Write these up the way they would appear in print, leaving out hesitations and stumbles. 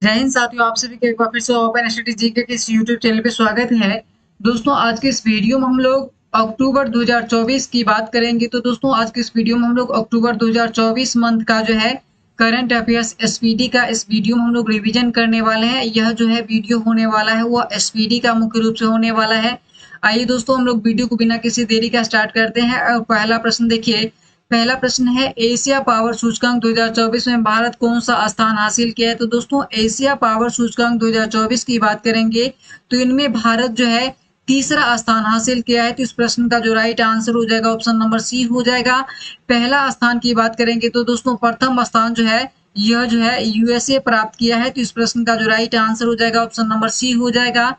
जय हिंद साथियों, आप सभी का एक बार फिर से ओपन स्टडी जीके के इस यूट्यूब चैनल पे स्वागत है। दोस्तों आज के इस वीडियो में हम लोग अक्टूबर 2024 की बात करेंगे। तो दोस्तों आज के इस वीडियो में हम लोग अक्टूबर 2024 मंथ का जो है करंट अफेयर्स एसपीडी का इस वीडियो में हम लोग रिवीजन करने वाले हैं। यह जो है वीडियो होने वाला है वो एसपीडी का मुख्य रूप से होने वाला है। आइए दोस्तों हम लोग वीडियो को बिना किसी देरी का स्टार्ट करते हैं। और पहला प्रश्न देखिए, पहला प्रश्न है एशिया पावर सूचकांक 2024 में भारत कौन सा स्थान हासिल किया है। तो दोस्तों एशिया पावर सूचकांक 2024 की बात करेंगे तो इनमें भारत जो है तीसरा स्थान हासिल किया है। तो इस प्रश्न का जो राइट आंसर हो जाएगा ऑप्शन नंबर सी हो जाएगा। पहला स्थान की बात करेंगे तो दोस्तों प्रथम स्थान जो है यह जो है यूएसए प्राप्त किया है। तो इस प्रश्न का जो राइट आंसर हो जाएगा ऑप्शन नंबर सी हो जाएगा।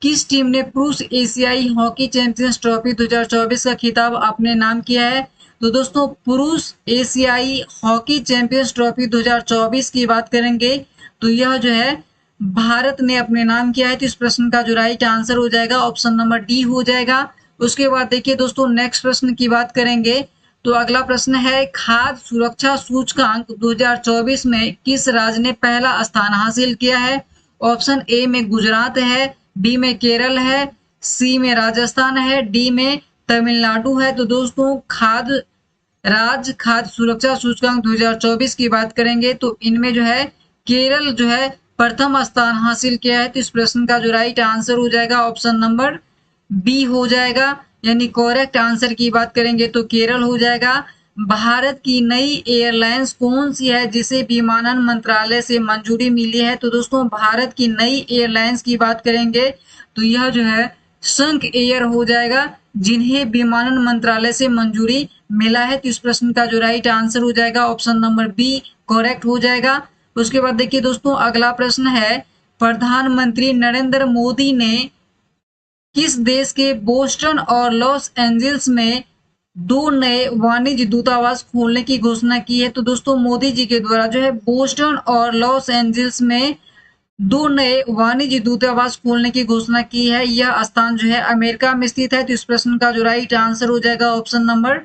किस टीम ने पुरुष एशियाई हॉकी चैंपियंस ट्रॉफी 2024 का खिताब अपने नाम किया है। तो दोस्तों पुरुष एशियाई हॉकी चैंपियंस ट्रॉफी 2024 की बात करेंगे तो यह जो है भारत ने अपने नाम किया है। तो इस प्रश्न का जो राइट आंसर हो जाएगा ऑप्शन नंबर डी हो जाएगा। उसके बाद देखिए दोस्तों नेक्स्ट प्रश्न की बात करेंगे तो अगला प्रश्न है खाद्य सुरक्षा सूचकांक 2024 में किस राज्य ने पहला स्थान हासिल किया है। ऑप्शन ए में गुजरात है, बी में केरल है, सी में राजस्थान है, डी में तमिलनाडु है। तो दोस्तों खाद्य सुरक्षा सूचकांक 2024 की बात करेंगे तो इनमें जो है केरल जो है प्रथम स्थान हासिल किया है। तो इस प्रश्न का जो राइट आंसर हो जाएगा ऑप्शन नंबर बी हो जाएगा, यानी करेक्ट आंसर की बात करेंगे तो केरल हो जाएगा। भारत की नई एयरलाइंस कौन सी है जिसे विमानन मंत्रालय से मंजूरी मिली है। तो दोस्तों भारत की नई एयरलाइंस की बात करेंगे तो यह जो है संक एयर हो जाएगा, जिन्हें विमानन मंत्रालय से मंजूरी मिला है। तो इस प्रश्न का जो राइट आंसर हो जाएगा ऑप्शन नंबर बी करेक्ट हो जाएगा। उसके बाद देखिए दोस्तों अगला प्रश्न है प्रधानमंत्री नरेंद्र मोदी ने किस देश के बोस्टन और लॉस एंजल्स में दो नए वाणिज्य दूतावास खोलने की घोषणा की है। तो दोस्तों मोदी जी के द्वारा जो है बोस्टन और लॉस एंजल्स में दो नए वाणिज्य दूतावास खोलने की घोषणा की है। यह स्थान जो है अमेरिका में स्थित है। तो इस प्रश्न का जो राइट आंसर हो जाएगा ऑप्शन नंबर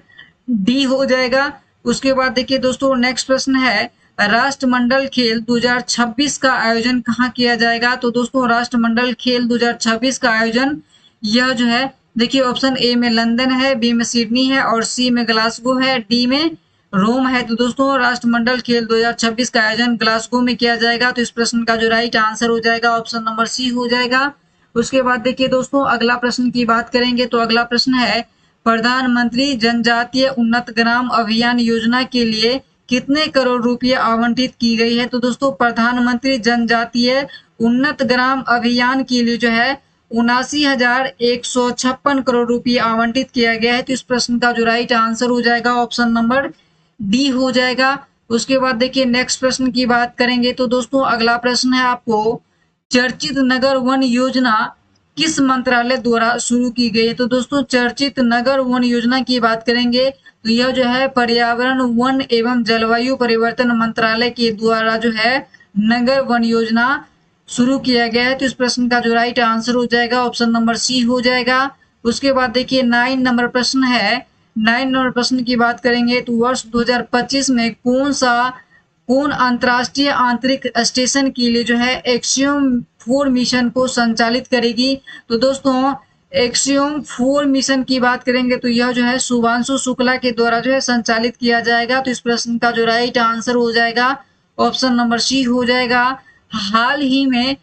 डी हो जाएगा। उसके बाद देखिए दोस्तों नेक्स्ट प्रश्न है राष्ट्रमंडल खेल 2026 का आयोजन कहाँ किया जाएगा। तो दोस्तों राष्ट्रमंडल खेल 2026 का आयोजन यह जो है देखिए ऑप्शन ए में लंदन है, बी में सिडनी है और सी में ग्लासगो है, डी में रोम है। तो दोस्तों राष्ट्रमंडल खेल 2026 का आयोजन ग्लासगो में किया जाएगा। तो इस प्रश्न का जो राइट आंसर हो जाएगा ऑप्शन नंबर सी हो जाएगा। उसके बाद देखिए दोस्तों अगला प्रश्न की बात करेंगे तो अगला प्रश्न है प्रधानमंत्री जनजातीय उन्नत ग्राम अभियान योजना के लिए कितने करोड़ रुपए आवंटित की गई है। तो दोस्तों प्रधानमंत्री जनजातीय उन्नत ग्राम अभियान के लिए जो है 79,156 करोड़ रुपए आवंटित किया गया है। तो इस प्रश्न का जो राइट आंसर हो जाएगा ऑप्शन नंबर डी हो जाएगा। उसके बाद देखिए नेक्स्ट प्रश्न की बात करेंगे तो दोस्तों अगला प्रश्न है आपको चर्चित नगर वन योजना किस मंत्रालय द्वारा शुरू की गई है। तो दोस्तों चर्चित नगर वन योजना की बात करेंगे तो यह जो है पर्यावरण वन एवं जलवायु परिवर्तन मंत्रालय के द्वारा जो है नगर वन योजना शुरू किया गया है। तो इस प्रश्न का जो राइट आंसर हो जाएगा ऑप्शन नंबर सी हो जाएगा। उसके बाद देखिए 9 नंबर प्रश्न है। 9 नंबर प्रश्न की बात करेंगे तो वर्ष 2025 में कौन अंतरराष्ट्रीय आंतरिक स्टेशन के लिए जो है एक्सियम 4 मिशन को संचालित करेगी। तो दोस्तों एक्सियम 4 मिशन की बात करेंगे तो यह जो है शुभांशु शुक्ला के द्वारा जो है संचालित किया जाएगा। तो इस प्रश्न का जो राइट आंसर हो जाएगा ऑप्शन नंबर सी हो जाएगा। हाल ही में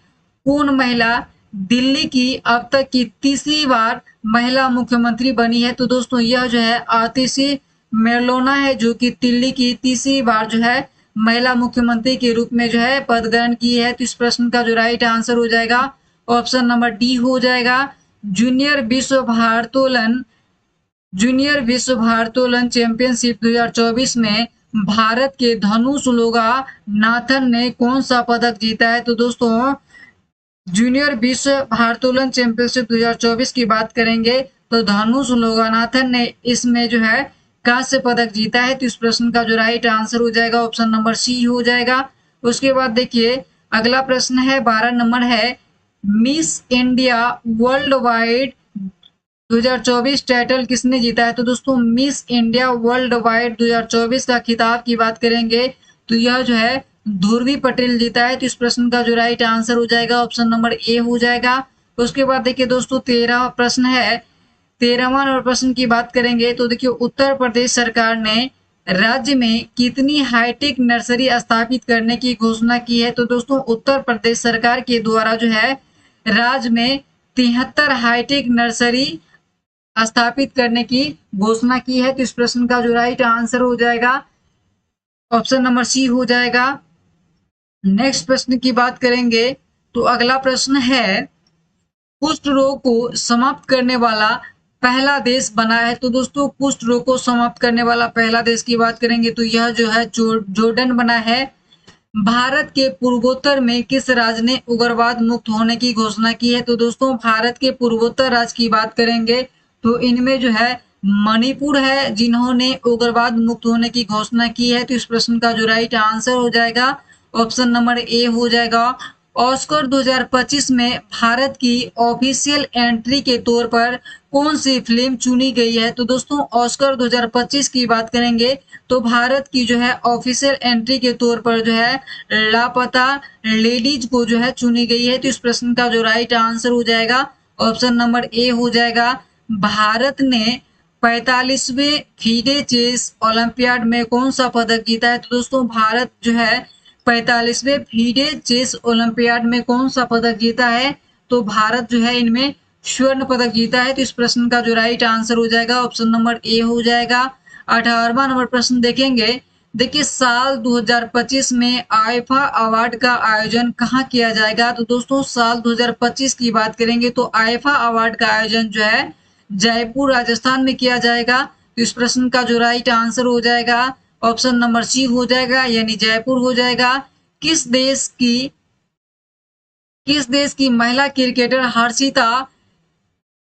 कौन महिला दिल्ली की अब तक की तीसरी बार महिला मुख्यमंत्री बनी है। तो दोस्तों यह जो है आतिशी मेरलोना है, जो कि दिल्ली की तीसरी बार जो है महिला मुख्यमंत्री के रूप में जो है पद ग्रहण की है। तो इस प्रश्न का जो राइट आंसर हो जाएगा ऑप्शन नंबर डी हो जाएगा। जूनियर विश्व भारोत्तोलन चैंपियनशिप 2024 में भारत के धनुष लोगा नाथन ने कौन सा पदक जीता है। तो दोस्तों जूनियर विश्व भारोत्तोलन चैंपियनशिप 2024 की बात करेंगे तो धनुष लोगानाथन ने इसमें जो है कांस्य पदक जीता है। तो इस प्रश्न का जो राइट आंसर हो जाएगा ऑप्शन नंबर सी हो जाएगा। उसके बाद देखिए अगला प्रश्न है 12 नंबर है miss India world wide 2024 title किसने जीता है। तो दोस्तों मिस इंडिया वर्ल्ड वाइड 2024 का खिताब की बात करेंगे तो यह जो है ध्रुवी पटेल जीता है। तो इस प्रश्न का जो राइट आंसर हो जाएगा ऑप्शन नंबर ए हो जाएगा। उसके बाद देखिए दोस्तों 13वां प्रश्न है। 13वां नंबर प्रश्न की बात करेंगे तो देखिए उत्तर प्रदेश सरकार ने राज्य में कितनी हाईटेक नर्सरी स्थापित करने की घोषणा की है। तो दोस्तों उत्तर प्रदेश सरकार के द्वारा जो है राज्य में 73 हाईटेक नर्सरी स्थापित करने की घोषणा की है। तो इस प्रश्न का जो राइट आंसर हो जाएगा ऑप्शन नंबर सी हो जाएगा। नेक्स्ट प्रश्न की बात करेंगे तो अगला प्रश्न है कुष्ठ रोग को समाप्त करने वाला पहला देश बना है। तो दोस्तों कुष्ठ रोग को समाप्त करने वाला पहला देश की बात करेंगे तो यह जो है जॉर्डन बना है। भारत के पूर्वोत्तर में किस राज्य ने उग्रवाद मुक्त होने की घोषणा की है। तो दोस्तों भारत के पूर्वोत्तर राज्य की बात करेंगे तो इनमें जो है मणिपुर है जिन्होंने उग्रवाद मुक्त होने की घोषणा की है। तो इस प्रश्न का जो राइट आंसर हो जाएगा ऑप्शन नंबर ए हो जाएगा। ऑस्कर 2025 में भारत की ऑफिशियल एंट्री के तौर पर कौन सी फिल्म चुनी गई है। तो दोस्तों ऑस्कर 2025 की बात करेंगे तो भारत की जो है ऑफिशियल एंट्री के तौर पर जो है लापता लेडीज को जो है चुनी गई है। तो इस प्रश्न का जो राइट आंसर हो जाएगा ऑप्शन नंबर ए हो जाएगा। भारत ने 45वें फीडे चेस ओलंपियाड में कौन सा पदक जीता है। तो दोस्तों भारत जो है 45वें फीडे चेस ओलंपियाड में कौन सा पदक जीता है। तो भारत जो है इनमें स्वर्ण पदक जीता है। तो इस प्रश्न का जो राइट आंसर हो जाएगा ऑप्शन नंबर ए हो जाएगा। 18वां नंबर प्रश्न देखेंगे। देखिए साल 2025 में आईफा अवार्ड का आयोजन कहाँ किया जाएगा। तो दोस्तों साल 2025 की बात करेंगे तो आईफा अवार्ड का आयोजन जो है जयपुर राजस्थान में किया जाएगा। तो इस प्रश्न का जो राइट आंसर हो जाएगा ऑप्शन नंबर सी हो जाएगा यानी जयपुर हो जाएगा। किस देश की महिला क्रिकेटर हर्षिता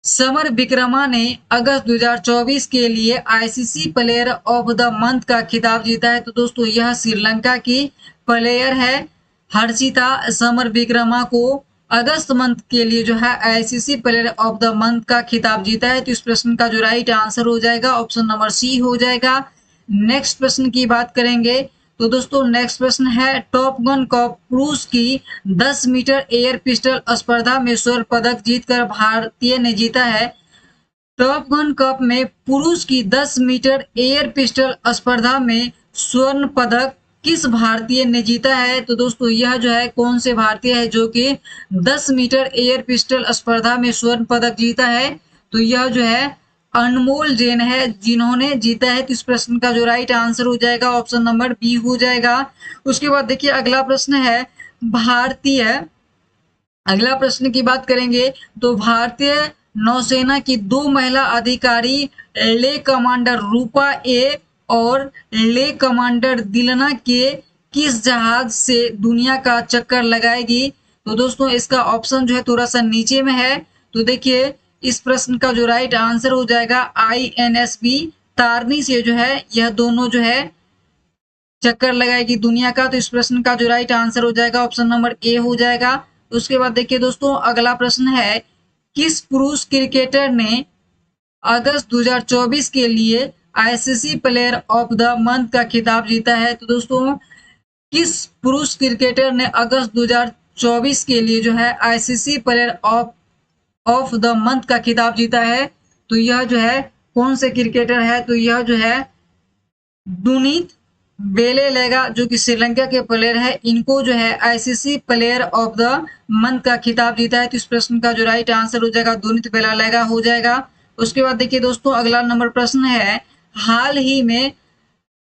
समर विक्रमा ने अगस्त 2024 के लिए ICC player of the month का खिताब जीता है। तो दोस्तों यह श्रीलंका की प्लेयर है। हर्षिता समर विक्रमा को अगस्त मंथ के लिए जो है ICC player of the month का खिताब जीता है। तो इस प्रश्न का जो राइट आंसर हो जाएगा ऑप्शन नंबर सी हो जाएगा। नेक्स्ट प्रश्न की बात करेंगे तो दोस्तों नेक्स्ट प्रश्न है टॉप गन कप पुरुष की 10 मीटर एयर पिस्टल स्पर्धा में स्वर्ण पदक जीतकर भारतीय ने जीता है। टॉप गन कप में पुरुष की 10 मीटर एयर पिस्टल स्पर्धा में स्वर्ण पदक किस भारतीय ने जीता है। तो दोस्तों यह जो है कौन से भारतीय है जो कि 10 मीटर एयर पिस्टल स्पर्धा में स्वर्ण पदक जीता है। तो यह जो है अनमोल जैन है जिन्होंने जीता है। तो इस प्रश्न का जो राइट आंसर हो जाएगा ऑप्शन नंबर बी हो जाएगा। उसके बाद देखिए अगला प्रश्न है अगला प्रश्न की बात करेंगे तो भारतीय नौसेना की 2 महिला अधिकारी ले कमांडर रूपा ए और ले कमांडर दिलना के किस जहाज से दुनिया का चक्कर लगाएगी। तो दोस्तों इसका ऑप्शन जो है थोड़ा सा नीचे में है। तो देखिए इस प्रश्न का जो राइट आंसर हो जाएगा INSB तारनी से जो है यह दोनों जो है चक्कर लगाएगी दुनिया का। तो इस प्रश्न का जो राइट आंसर हो जाएगा ऑप्शन नंबर ए हो जाएगा। उसके बाद देखिए दोस्तों अगला प्रश्न है किस पुरुष क्रिकेटर ने अगस्त 2024 के लिए ICC player of the month का खिताब जीता है। तो दोस्तों किस पुरुष क्रिकेटर ने अगस्त 2024 के लिए जो है ICC player of the month का खिताब जीता है। तो यह जो है कौन से क्रिकेटर है। तो यह जो है दुनीत बेलेलेगा जो कि श्रीलंका के प्लेयर है। इनको जो है ICC player of the month का खिताब जीता है। तो इस प्रश्न का जो राइट आंसर हो जाएगा दुनीत बेलेलेगा हो जाएगा। उसके बाद देखिए दोस्तों अगला नंबर प्रश्न है हाल ही में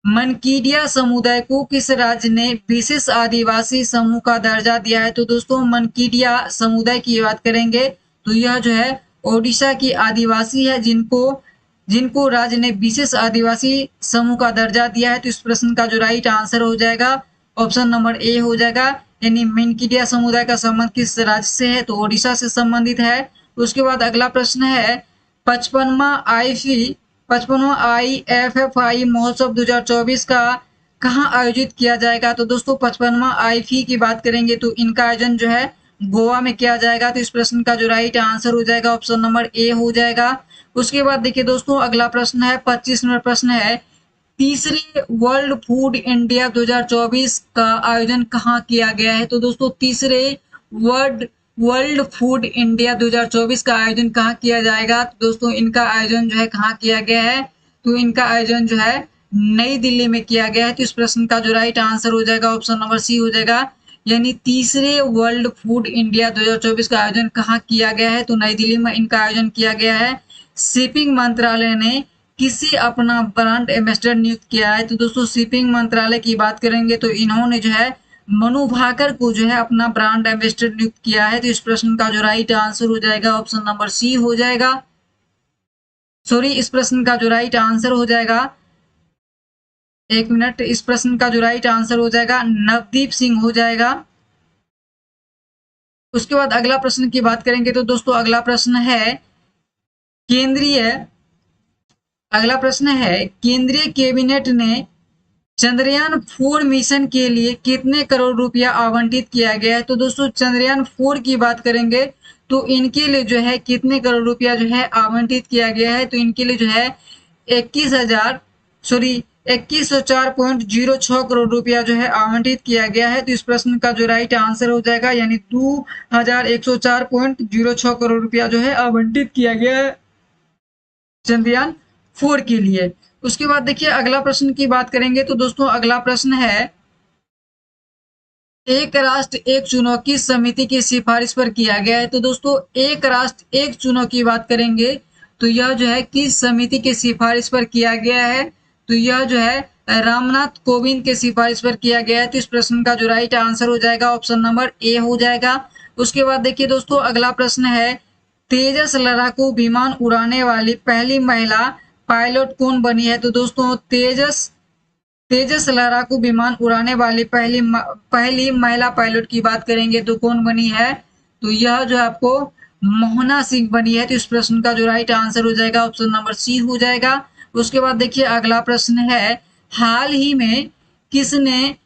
मनकीडिया समुदाय को किस राज्य ने विशेष आदिवासी समूह का दर्जा दिया है। तो दोस्तों मनकीडिया समुदाय की बात करेंगे तो यह जो है ओडिशा की आदिवासी है जिनको राज्य ने विशेष आदिवासी समूह का दर्जा दिया है। तो इस प्रश्न का जो राइट आंसर हो जाएगा ऑप्शन नंबर ए हो जाएगा यानी मनकीडिया समुदाय का संबंध किस राज्य से है। तो ओडिशा से संबंधित है। उसके बाद अगला प्रश्न है 55वां IFFI महोत्सव 2024 का कहाँ आयोजित किया जाएगा। तो दोस्तों 55वां IFFI की बात करेंगे तो इनका आयोजन जो है गोवा में किया जाएगा। तो इस प्रश्न का जो राइट आंसर हो जाएगा ऑप्शन नंबर ए हो जाएगा। उसके बाद देखिए दोस्तों अगला प्रश्न है 25 नंबर प्रश्न है तीसरे वर्ल्ड फूड इंडिया 2024 का आयोजन कहाँ किया गया है? तो दोस्तों तीसरे वर्ल्ड वर्ल्ड फूड इंडिया 2024 का आयोजन कहाँ किया जाएगा? तो दोस्तों इनका आयोजन जो है कहाँ किया गया है? तो इनका आयोजन जो है नई दिल्ली में किया गया है। तो इस प्रश्न का जो राइट आंसर हो जाएगा ऑप्शन नंबर सी हो जाएगा, यानी तीसरे वर्ल्ड फूड इंडिया 2024 का आयोजन कहाँ किया गया है? तो नई दिल्ली में इनका आयोजन किया गया है। शिपिंग मंत्रालय ने किसे अपना ब्रांड एम्बेसडर नियुक्त किया है? तो दोस्तों शिपिंग मंत्रालय की बात करेंगे तो इन्होंने जो है मनु भाकर को जो है अपना ब्रांड एम्बेसडर नियुक्त किया है। तो इस प्रश्न का जो राइट आंसर हो जाएगा ऑप्शन नंबर सी हो जाएगा। सॉरी, इस प्रश्न का जो राइट आंसर हो जाएगा, एक मिनट, इस प्रश्न का जो राइट आंसर हो जाएगा नवदीप सिंह हो जाएगा। उसके बाद अगला प्रश्न की बात करेंगे तो दोस्तों अगला प्रश्न है केंद्रीय अगला प्रश्न है केंद्रीय कैबिनेट ने चंद्रयान 4 मिशन के लिए कितने करोड़ रुपया आवंटित किया गया है? तो दोस्तों चंद्रयान 4 की बात करेंगे तो इनके लिए जो है कितने करोड़ रुपया जो है आवंटित किया गया है? तो इनके लिए जो है 2104.06 करोड़ रुपया जो है आवंटित किया गया है। तो इस प्रश्न का जो राइट आंसर हो जाएगा, यानी 2104.06 करोड़ रुपया जो है आवंटित किया गया है चंद्रयान 4 के लिए। उसके बाद देखिए अगला प्रश्न की बात करेंगे तो दोस्तों अगला प्रश्न है एक राष्ट्र एक चुनाव किस समिति की सिफारिश पर किया गया है? तो दोस्तों एक राष्ट्र एक चुनाव की बात करेंगे तो यह जो है किस समिति की सिफारिश पर किया गया है? तो यह जो है रामनाथ कोविंद के सिफारिश पर किया गया है। तो इस प्रश्न का जो राइट आंसर हो जाएगा ऑप्शन नंबर ए हो जाएगा। उसके बाद देखिए दोस्तों अगला प्रश्न है तेजस लड़ाकू विमान उड़ाने वाली पहली महिला पायलट कौन बनी है? तो दोस्तों तेजस लड़ाकू विमान उड़ाने वाली पहली महिला पायलट की बात करेंगे तो कौन बनी है? तो यह जो आपको मोहना सिंह बनी है। तो इस प्रश्न का जो राइट आंसर हो जाएगा ऑप्शन नंबर सी हो जाएगा। उसके बाद देखिए अगला प्रश्न है हाल ही में किसने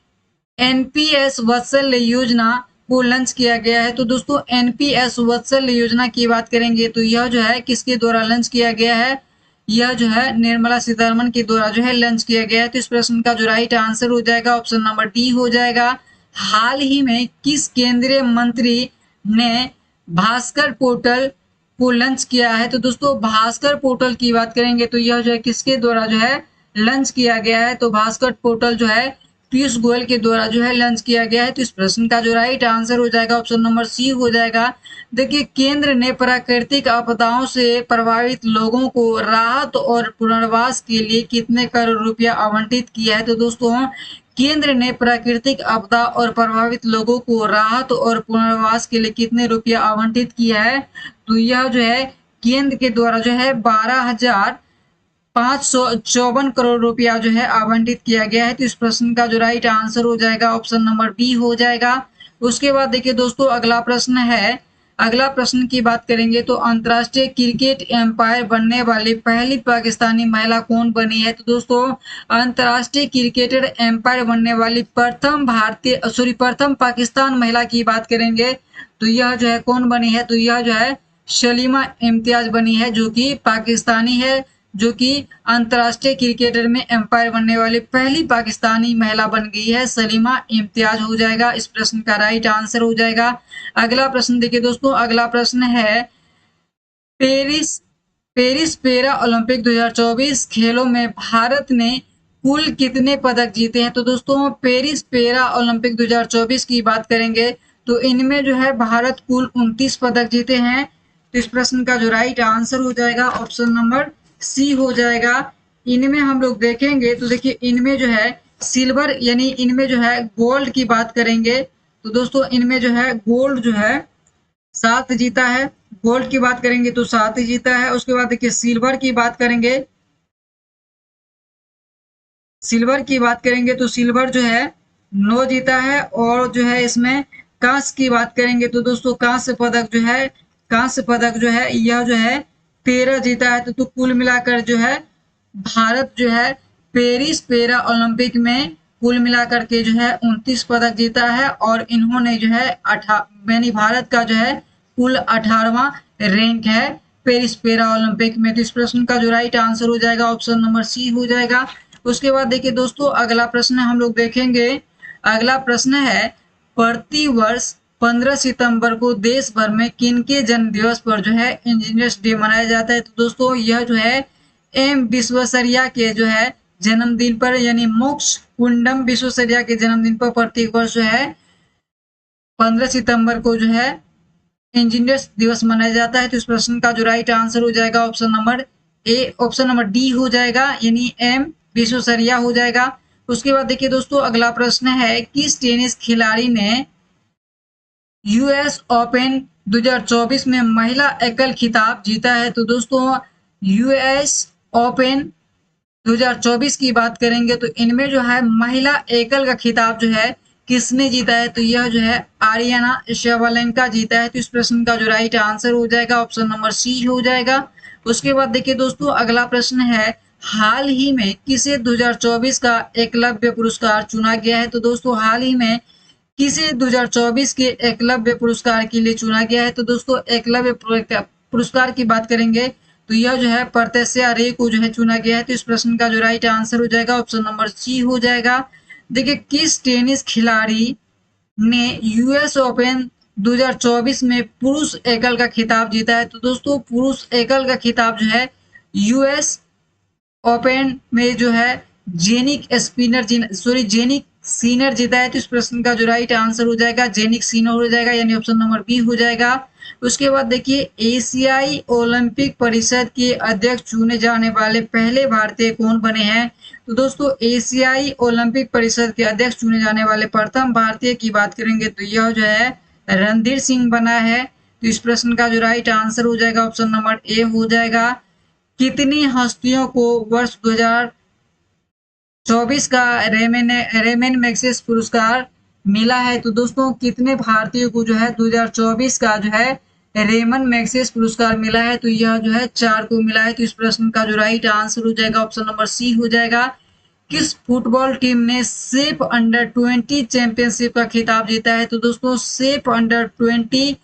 एनपीएस वात्सल्य योजना को लॉन्च किया गया है? तो दोस्तों एनपीएस वात्सल्य योजना की बात करेंगे तो यह जो है किसके द्वारा लॉन्च किया गया है? यह जो है निर्मला सीतारमण के द्वारा जो है लॉन्च किया गया है। तो इस प्रश्न का जो राइट आंसर हो जाएगा ऑप्शन नंबर डी हो जाएगा। हाल ही में किस केंद्रीय मंत्री ने भास्कर पोर्टल को लॉन्च किया है? तो दोस्तों भास्कर पोर्टल की बात करेंगे तो यह जो है किसके द्वारा जो है लॉन्च किया गया है? तो भास्कर पोर्टल जो है पीयूष गोयल के द्वारा जो है लॉन्च किया गया है। तो इस प्रश्न का जो राइट आंसर हो जाएगा ऑप्शन नंबर सी हो जाएगा। देखिए केंद्र ने प्राकृतिक आपदाओं से प्रभावित लोगों को राहत और पुनर्वास के लिए कितने करोड़ रुपया आवंटित किया है? तो दोस्तों केंद्र ने प्राकृतिक आपदा और प्रभावित लोगों को राहत और पुनर्वास के लिए कितने रुपया आवंटित किया है? तो यह जो है केंद्र के द्वारा जो है 12,554 करोड़ रुपया जो है आवंटित किया गया है। तो इस प्रश्न का जो राइट आंसर हो जाएगा ऑप्शन नंबर बी हो जाएगा। उसके बाद देखिए दोस्तों अगला प्रश्न की बात करेंगे तो अंतर्राष्ट्रीय क्रिकेट एम्पायर बनने वाली पहली पाकिस्तानी महिला कौन बनी है? तो दोस्तों अंतर्राष्ट्रीय क्रिकेटर एम्पायर बनने वाली प्रथम पाकिस्तान महिला की बात करेंगे तो यह जो है कौन बनी है? तो यह जो है सलीमा इम्तियाज बनी है, जो कि पाकिस्तानी है, जो कि अंतर्राष्ट्रीय क्रिकेटर में एम्पायर बनने वाली पहली पाकिस्तानी महिला बन गई है, सलीमा इम्तियाज हो जाएगा। इस प्रश्न का राइट आंसर हो जाएगा। अगला प्रश्न देखिए दोस्तों अगला प्रश्न है पेरिस पैरा ओलंपिक 2024 खेलों में भारत ने कुल कितने पदक जीते हैं? तो दोस्तों पेरिस पैरा ओलंपिक 2024 की बात करेंगे तो इनमें जो है भारत कुल 29 पदक जीते हैं। तो इस प्रश्न का जो राइट आंसर हो जाएगा ऑप्शन नंबर सी हो जाएगा। इनमें हम लोग देखेंगे तो देखिए इनमें जो है सिल्वर यानी इनमें जो है गोल्ड की बात करेंगे तो दोस्तों इनमें जो है गोल्ड जो है 7 जीता है। गोल्ड की बात करेंगे तो 7 जीता है। उसके बाद देखिए सिल्वर की बात करेंगे तो सिल्वर जो है 9 जीता है। और जो है इसमें कांस्य की बात करेंगे तो दोस्तों कांस्य पदक जो है यह जो है 13 जीता है। तो कुल मिलाकर जो है भारत जो है पेरिस पैरा ओलंपिक में कुल मिलाकर के जो है 29 पदक जीता है और इन्होंने जो है भारत का जो है कुल 18वां रैंक है पेरिस पैरा ओलंपिक में। तो इस प्रश्न का जो राइट आंसर हो जाएगा ऑप्शन नंबर सी हो जाएगा। उसके बाद देखिए दोस्तों अगला प्रश्न हम लोग देखेंगे। अगला प्रश्न है, प्रति वर्ष 15 सितंबर को देश भर में किनके जन्म दिवस पर जो है इंजीनियर्स डे मनाया जाता है? तो दोस्तों यह जो है एम विश्वेश्वरैया के जो है जन्मदिन पर, यानी मोक्ष कुंडम विश्वेश्वरैया के जन्मदिन पर प्रति वर्ष जो है 15 सितंबर को जो है इंजीनियर्स दिवस मनाया जाता है। तो इस प्रश्न का जो राइट आंसर हो जाएगा option number A, option number D हो जाएगा, यानी एम विश्वेश्वरैया हो जाएगा। उसके बाद देखिए दोस्तों अगला प्रश्न है, किस टेनिस खिलाड़ी ने यूएस ओपन 2024 में महिला एकल खिताब जीता है? तो दोस्तों यूएस ओपन 2024 की बात करेंगे तो इनमें जो है महिला एकल का खिताब जो है किसने जीता है? तो यह जो है आरियाना शेवलेंका जीता है। तो इस प्रश्न का जो राइट आंसर हो जाएगा ऑप्शन नंबर सी हो जाएगा। उसके बाद देखिए दोस्तों अगला प्रश्न है, हाल ही में किसे 2024 का एकलव्य पुरस्कार चुना गया है? तो दोस्तों हाल ही में किसे 2024 के एकलव्य पुरस्कार के लिए चुना गया है? तो दोस्तों एकलव्य पुरस्कार की बात करेंगे तो यह जो है प्रत्याशा रे को जो है चुना गया है। तो इस प्रश्न का जो राइट आंसर हो जाएगा ऑप्शन नंबर सी हो जाएगा। देखिए किस टेनिस खिलाड़ी ने यूएस ओपन 2024 में पुरुष एकल का खिताब जीता है? तो दोस्तों पुरुष एकल का खिताब जो है यूएस ओपन में जो है जेनिक सीनर जीता है। तो इस प्रश्न का जो राइट आंसर हो जाएगा जेनिक सीनर हो जाएगा, यानी ऑप्शन नंबर बी हो जाएगा। उसके बाद देखिए एशियाई ओलंपिक परिषद के अध्यक्ष चुने जाने वाले पहले भारतीय कौन बने हैं? तो दोस्तों एशियाई ओलंपिक परिषद के अध्यक्ष चुने जाने वाले प्रथम भारतीय की बात करेंगे तो यह जो है रणधीर सिंह बना है। तो इस प्रश्न का जो राइट आंसर हो जाएगा ऑप्शन नंबर ए हो जाएगा। कितनी हस्तियों को वर्ष 2024 का रेमन मैग्सेस पुरस्कार मिला है? तो दोस्तों कितने भारतीयों को जो है 2024 का जो है रेमन मैग्सेस पुरस्कार मिला है? तो यह जो है 4 को मिला है। तो इस प्रश्न का जो राइट आंसर हो जाएगा ऑप्शन नंबर सी हो जाएगा। किस फुटबॉल टीम ने सेफ अंडर 20 चैंपियनशिप का खिताब जीता है? तो दोस्तों सेफ अंडर 20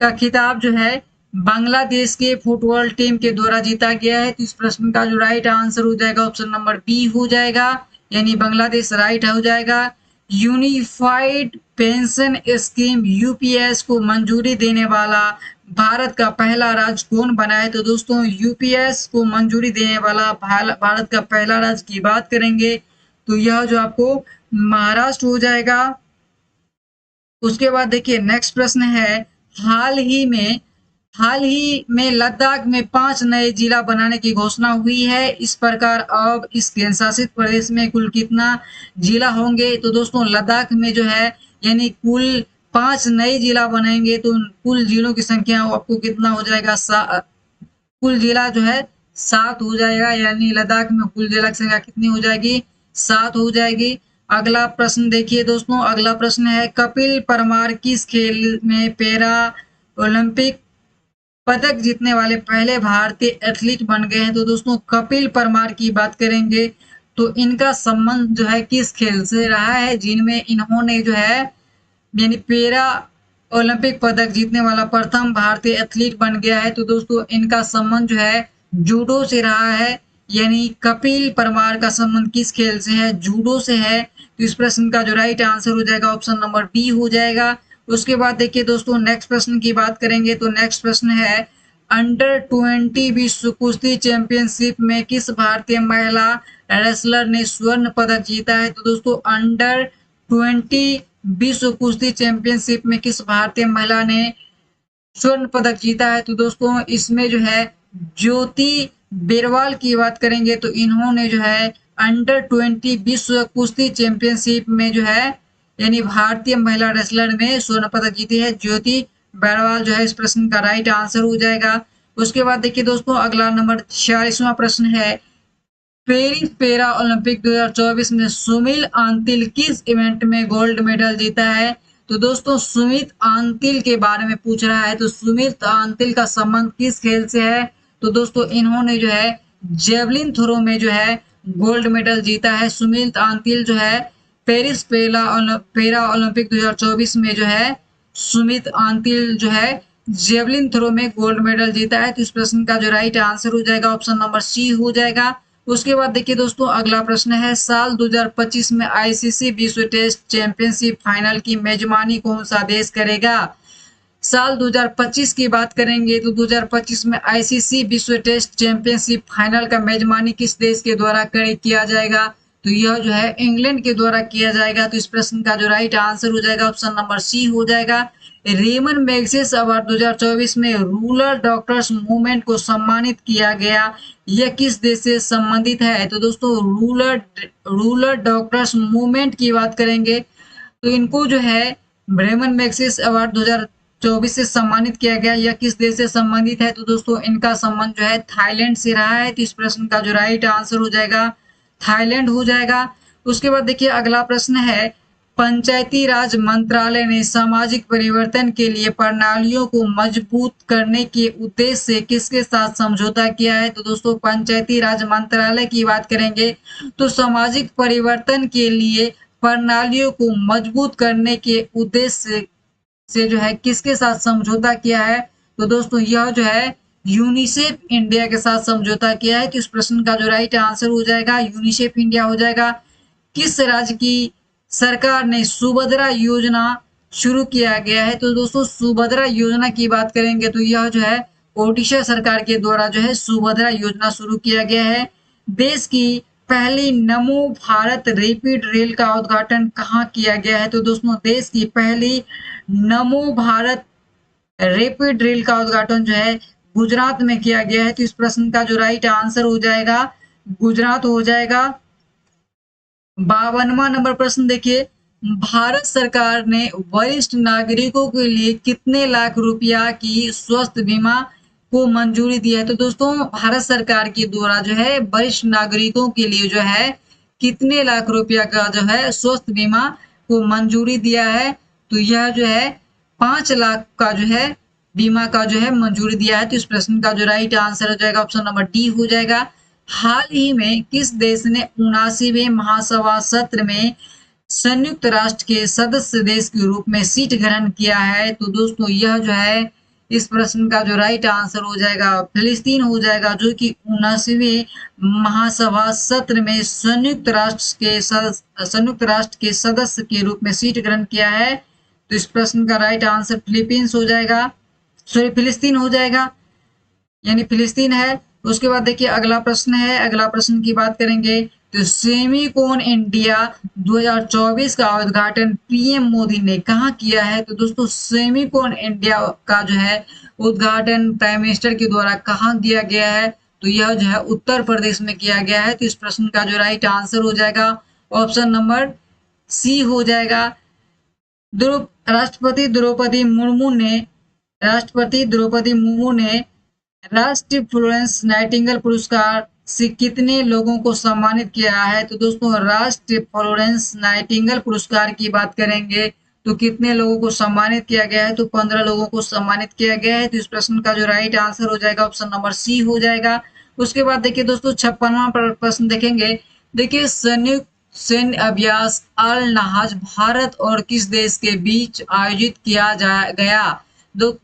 का खिताब जो है बांग्लादेश के फुटबॉल टीम के द्वारा जीता गया है। तो इस प्रश्न का जो राइट आंसर हो जाएगा ऑप्शन नंबर बी हो जाएगा, यानी बांग्लादेश राइट हो जाएगा। यूनिफाइड पेंशन स्कीम यूपीएस को मंजूरी देने वाला भारत का पहला राज्य कौन बना है? तो दोस्तों यूपीएस को मंजूरी देने वाला भारत का पहला राज्य की बात करेंगे तो यह जो आपको महाराष्ट्र हो जाएगा। उसके बाद देखिए नेक्स्ट प्रश्न है, हाल ही में लद्दाख में 5 नए जिला बनाने की घोषणा हुई है। इस प्रकार अब इस केंद्र शासित प्रदेश में कुल कितना जिला होंगे? तो दोस्तों लद्दाख में जो है यानी कुल 5 नए जिला बनेंगे तो कुल जिलों की संख्या आपको कितना हो जाएगा? कुल जिला जो है 7 हो जाएगा, यानी लद्दाख में कुल जिला की संख्या कितनी हो जाएगी? 7 हो जाएगी। अगला प्रश्न देखिए दोस्तों, अगला प्रश्न है, कपिल परमार किस खेल में पैरा ओलंपिक पदक जीतने वाले पहले भारतीय एथलीट बन गए हैं? तो दोस्तों कपिल परमार की बात करेंगे तो इनका संबंध जो है किस खेल से रहा है जिनमें इन्होंने जो है यानी पैरा ओलंपिक पदक जीतने वाला प्रथम भारतीय एथलीट बन गया है? तो दोस्तों इनका संबंध जो है जूडो से रहा है, यानी कपिल परमार का संबंध किस खेल से है? जूडो से है। तो इस प्रश्न का जो राइट आंसर हो जाएगा ऑप्शन नंबर बी हो जाएगा। उसके बाद देखिए दोस्तों नेक्स्ट प्रश्न की बात करेंगे तो नेक्स्ट प्रश्न है, अंडर 20 विश्व कुश्ती चैंपियनशिप में किस भारतीय महिला रेसलर ने स्वर्ण पदक जीता है? तो दोस्तों अंडर 20 विश्व कुश्ती चैंपियनशिप में किस भारतीय महिला ने स्वर्ण पदक जीता है? तो दोस्तों इसमें जो है ज्योति बेरवाल की बात करेंगे तो इन्होंने जो है अंडर 20 विश्व कुश्ती चैंपियनशिप में जो है यानी भारतीय महिला रेसलर में स्वर्ण पदक जीती है ज्योति बेरवाल जो है इस प्रश्न का राइट आंसर हो जाएगा। उसके बाद देखिए दोस्तों अगला नंबर 46वां प्रश्न है, पेरिस पैरा ओलंपिक 2024 में सुमित आंतिल किस इवेंट में गोल्ड मेडल जीता है? तो दोस्तों सुमित आंतिल के बारे में पूछ रहा है, तो सुमित आंतिल का संबंध किस खेल से है? तो दोस्तों इन्होंने जो है जेवलिन थ्रो में जो है गोल्ड मेडल जीता है। सुमित आंतिल जो है पेरिस पैरा ओलंपिक 2024 में जो है सुमित आंतिल जो है जेवलिन थ्रो में गोल्ड मेडल जीता है। तो इस प्रश्न का जो राइट आंसर हो जाएगा ऑप्शन नंबर सी हो जाएगा। उसके बाद देखिए दोस्तों अगला प्रश्न है, साल 2025 में आईसीसी विश्व टेस्ट चैंपियनशिप फाइनल की मेजबानी कौन सा देश करेगा। साल 2025 की बात करेंगे तो 2025 में आईसीसी विश्व टेस्ट चैंपियनशिप फाइनल का मेजबानी किस देश के द्वारा किया जाएगा, तो यह जो है इंग्लैंड के द्वारा किया जाएगा। तो इस प्रश्न का जो राइट आंसर हो जाएगा ऑप्शन नंबर सी हो जाएगा। रेमन मैग्सेसे अवार्ड 2024 में रूरल डॉक्टर्स मूवमेंट को सम्मानित किया गया, यह किस देश से संबंधित है। तो दोस्तों रूरल डॉक्टर्स मूवमेंट की बात करेंगे तो इनको जो है रेमन मैग्सेसे अवार्ड 2024 से सम्मानित किया गया, यह किस देश से संबंधित है। तो दोस्तों इनका संबंध जो है थाईलैंड से रहा है। तो इस प्रश्न का जो राइट आंसर हो जाएगा थाईलैंड हो जाएगा। उसके बाद देखिए अगला प्रश्न है, पंचायती राज मंत्रालय ने सामाजिक परिवर्तन के लिए प्रणालियों को मजबूत करने के उद्देश्य से किसके साथ समझौता किया है। तो दोस्तों पंचायती राज मंत्रालय की बात करेंगे तो सामाजिक परिवर्तन के लिए प्रणालियों को मजबूत करने के उद्देश्य से जो है किसके साथ समझौता किया है। तो दोस्तों यह जो है यूनिसेफ इंडिया के साथ समझौता किया है। तो इस प्रश्न का जो राइट आंसर हो जाएगा यूनिसेफ इंडिया हो जाएगा। किस राज्य की सरकार ने सुभद्रा योजना शुरू किया गया है। तो दोस्तों सुभद्रा योजना की बात करेंगे तो यह जो है ओडिशा सरकार के द्वारा जो है सुभद्रा योजना शुरू किया गया है। देश की पहली नमो भारत रैपिड रेल का उद्घाटन कहाँ किया गया है। तो दोस्तों देश की पहली नमो भारत रैपिड रेल का उद्घाटन जो है गुजरात में किया गया है। तो इस प्रश्न का जो राइट आंसर हो जाएगा गुजरात हो जाएगा। 52वां नंबर प्रश्न देखिए, भारत सरकार ने वरिष्ठ नागरिकों के लिए कितने लाख रुपया की स्वास्थ्य बीमा को मंजूरी दी है। तो दोस्तों भारत सरकार के द्वारा जो है वरिष्ठ नागरिकों के लिए जो है कितने लाख रुपया का जो है स्वास्थ्य बीमा को मंजूरी दिया है। तो यह जो है 5 लाख का जो है बीमा का जो है मंजूरी दिया है। तो इस प्रश्न का जो राइट आंसर हो जाएगा ऑप्शन नंबर डी हो जाएगा। हाल ही में किस देश ने 79वें महासभा सत्र में संयुक्त राष्ट्र के सदस्य देश के रूप में सीट ग्रहण किया है। तो दोस्तों यह जो है इस प्रश्न का जो राइट आंसर हो जाएगा फिलिस्तीन हो जाएगा, जो कि 79वें महासभा सत्र में संयुक्त राष्ट्र के सदस्य के रूप में सीट ग्रहण किया है। तो इस प्रश्न का राइट आंसर फिलीपींस हो जाएगा, सॉरी फिलिस्तीन हो जाएगा, यानी फिलिस्तीन है। उसके बाद देखिए अगला प्रश्न है, अगला प्रश्न की बात करेंगे तो सेमीकोन इंडिया 2024 का उद्घाटन पीएम मोदी ने कहाँ किया है। तो दोस्तों सेमीकोन इंडिया का जो है उद्घाटन प्राइम मिनिस्टर के द्वारा कहाँ किया गया है। तो यह जो है उत्तर प्रदेश में किया गया है। तो इस प्रश्न का जो राइट आंसर हो जाएगा ऑप्शन नंबर सी हो जाएगा। राष्ट्रपति द्रौपदी मुर्मू ने राष्ट्रीय फ्लोरेंस नाइटिंगेल पुरस्कार से कितने लोगों को सम्मानित किया है। तो दोस्तों राष्ट्रीय फ्लोरेंस नाइटिंगेल पुरस्कार की बात करेंगे तो कितने लोगों को सम्मानित किया गया है। तो 15 लोगों को सम्मानित किया गया है। तो इस प्रश्न का जो राइट आंसर हो जाएगा ऑप्शन नंबर सी हो जाएगा। उसके बाद देखिए दोस्तों 56वां प्रश्न देखेंगे। देखिए संयुक्त सैन्य अभ्यास अल नहाज भारत और किस देश के बीच आयोजित किया गया। तो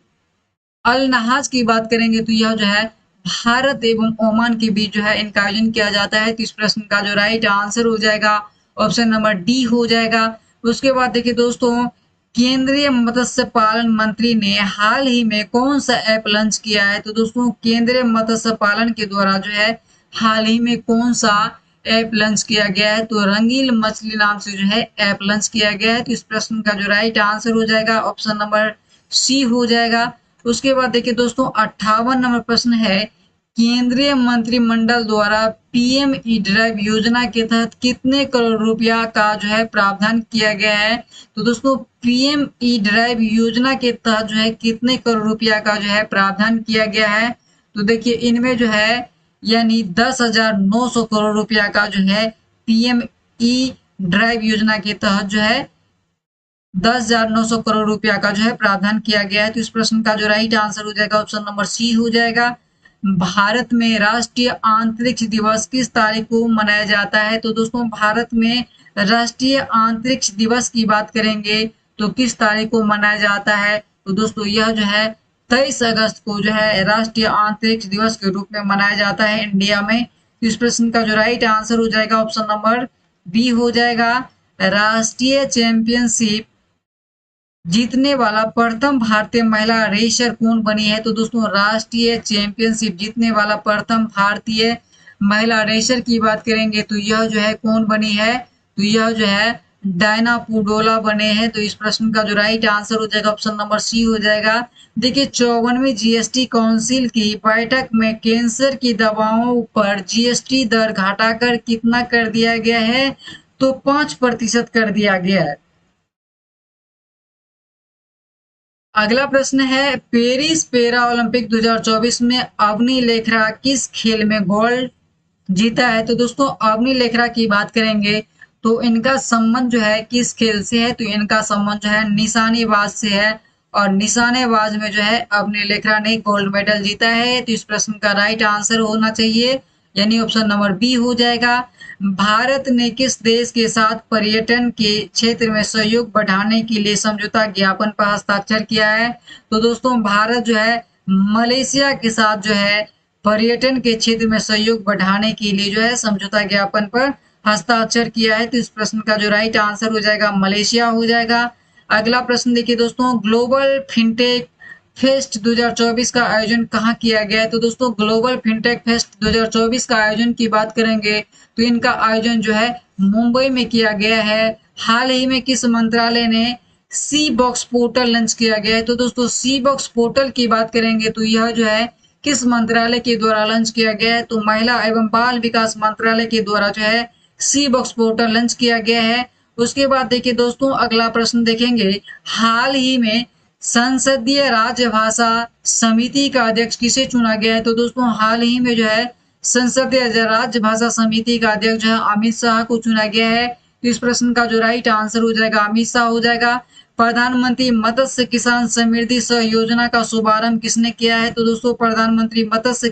अल नहाज की बात करेंगे तो यह जो है भारत एवं ओमान के बीच जो है इनका आयोजन किया जाता है। तो इस प्रश्न का जो राइट आंसर हो जाएगा ऑप्शन नंबर डी हो जाएगा। उसके बाद देखिए दोस्तों केंद्रीय मत्स्य पालन मंत्री ने हाल ही में कौन सा ऐप लॉन्च किया है। तो दोस्तों केंद्रीय मत्स्य पालन के द्वारा जो है हाल ही में कौन सा ऐप लॉन्च किया गया है। तो रंगील मछली नाम से जो है ऐप लॉन्च किया गया है। तो इस प्रश्न का जो राइट आंसर हो जाएगा ऑप्शन नंबर सी हो जाएगा। उसके बाद देखिए दोस्तों 58 नंबर प्रश्न है, केंद्रीय मंत्रिमंडल द्वारा पीएम ई ड्राइव योजना के तहत कितने करोड़ रुपया का जो है प्रावधान किया गया है। तो दोस्तों पीएम ई ड्राइव योजना के तहत जो है कितने करोड़ रुपया का जो है प्रावधान किया गया है। तो देखिए इनमें जो है यानी 10,900 करोड़ रुपया का जो है पीएम ई ड्राइव योजना के तहत जो है 10,900 करोड़ रुपया का जो है प्रावधान किया गया है। तो इस प्रश्न का जो राइट आंसर हो जाएगा ऑप्शन नंबर सी हो जाएगा। भारत में राष्ट्रीय अंतरिक्ष दिवस किस तारीख को मनाया जाता है। तो दोस्तों भारत में राष्ट्रीय अंतरिक्ष दिवस की बात करेंगे तो किस तारीख को मनाया जाता है। तो दोस्तों यह जो है 23 अगस्त को जो है राष्ट्रीय अंतरिक्ष दिवस के रूप में मनाया जाता है इंडिया में। इस प्रश्न का जो राइट आंसर हो जाएगा ऑप्शन नंबर बी हो जाएगा। राष्ट्रीय चैंपियनशिप जीतने वाला प्रथम भारतीय महिला रेसर कौन बनी है? तो दोस्तों राष्ट्रीय चैंपियनशिप जीतने वाला प्रथम भारतीय महिला रेसर की बात करेंगे तो यह जो है कौन बनी है? तो यह जो है डायना पुडोला बने हैं। तो इस प्रश्न का जो राइट आंसर हो जाएगा ऑप्शन नंबर सी हो जाएगा। देखिए 54वीं जीएसटी काउंसिल की बैठक में कैंसर की दवाओं पर जीएसटी दर घटाकर कितना कर दिया गया है? तो 5% कर दिया गया है। अगला प्रश्न है पेरिस पैरा ओलंपिक 2024 में अवनी लेखरा किस खेल में गोल्ड जीता है? तो दोस्तों अवनी लेखरा की बात करेंगे तो इनका संबंध जो है किस खेल से है? तो इनका संबंध जो है निशानेबाज से है और निशानेबाज में जो है अवनी लेखरा ने गोल्ड मेडल जीता है। तो इस प्रश्न का राइट आंसर होना चाहिए यानी ऑप्शन नंबर बी हो जाएगा। भारत ने किस देश के साथ पर्यटन के क्षेत्र में सहयोग बढ़ाने के लिए समझौता ज्ञापन पर हस्ताक्षर किया है? तो दोस्तों भारत जो है मलेशिया के साथ जो है पर्यटन के क्षेत्र में सहयोग बढ़ाने के लिए जो है समझौता ज्ञापन पर हस्ताक्षर किया है। तो इस प्रश्न का जो राइट आंसर हो जाएगा मलेशिया हो जाएगा। अगला प्रश्न देखिए दोस्तों ग्लोबल फिनटेक फेस्ट 2024 का आयोजन कहाँ किया गया है? तो दोस्तों ग्लोबल फिनटेक फेस्ट 2024 का आयोजन की बात करेंगे तो इनका आयोजन जो है मुंबई में किया गया है। हाल ही में किस मंत्रालय ने सी बॉक्स पोर्टल लॉन्च किया गया है? तो दोस्तों सी बॉक्स पोर्टल की बात करेंगे तो यह जो है किस मंत्रालय के द्वारा लॉन्च किया गया है? तो महिला एवं बाल विकास मंत्रालय के द्वारा जो है सी बॉक्स पोर्टल लॉन्च किया गया है। उसके बाद देखिए दोस्तों अगला प्रश्न देखेंगे हाल ही में संसदीय राजभाषा समिति का अध्यक्ष किसे चुना गया है? तो दोस्तों हाल ही में जो है संसदीय राजभाषा समिति का अध्यक्ष जो है अमित शाह को चुना गया है। तो इस प्रश्न का जो राइट आंसर हो जाएगा अमित शाह हो जाएगा। प्रधानमंत्री मत्स्य किसान समृद्धि सह योजना का शुभारंभ किसने किया है? तो दोस्तों प्रधानमंत्री मत्स्य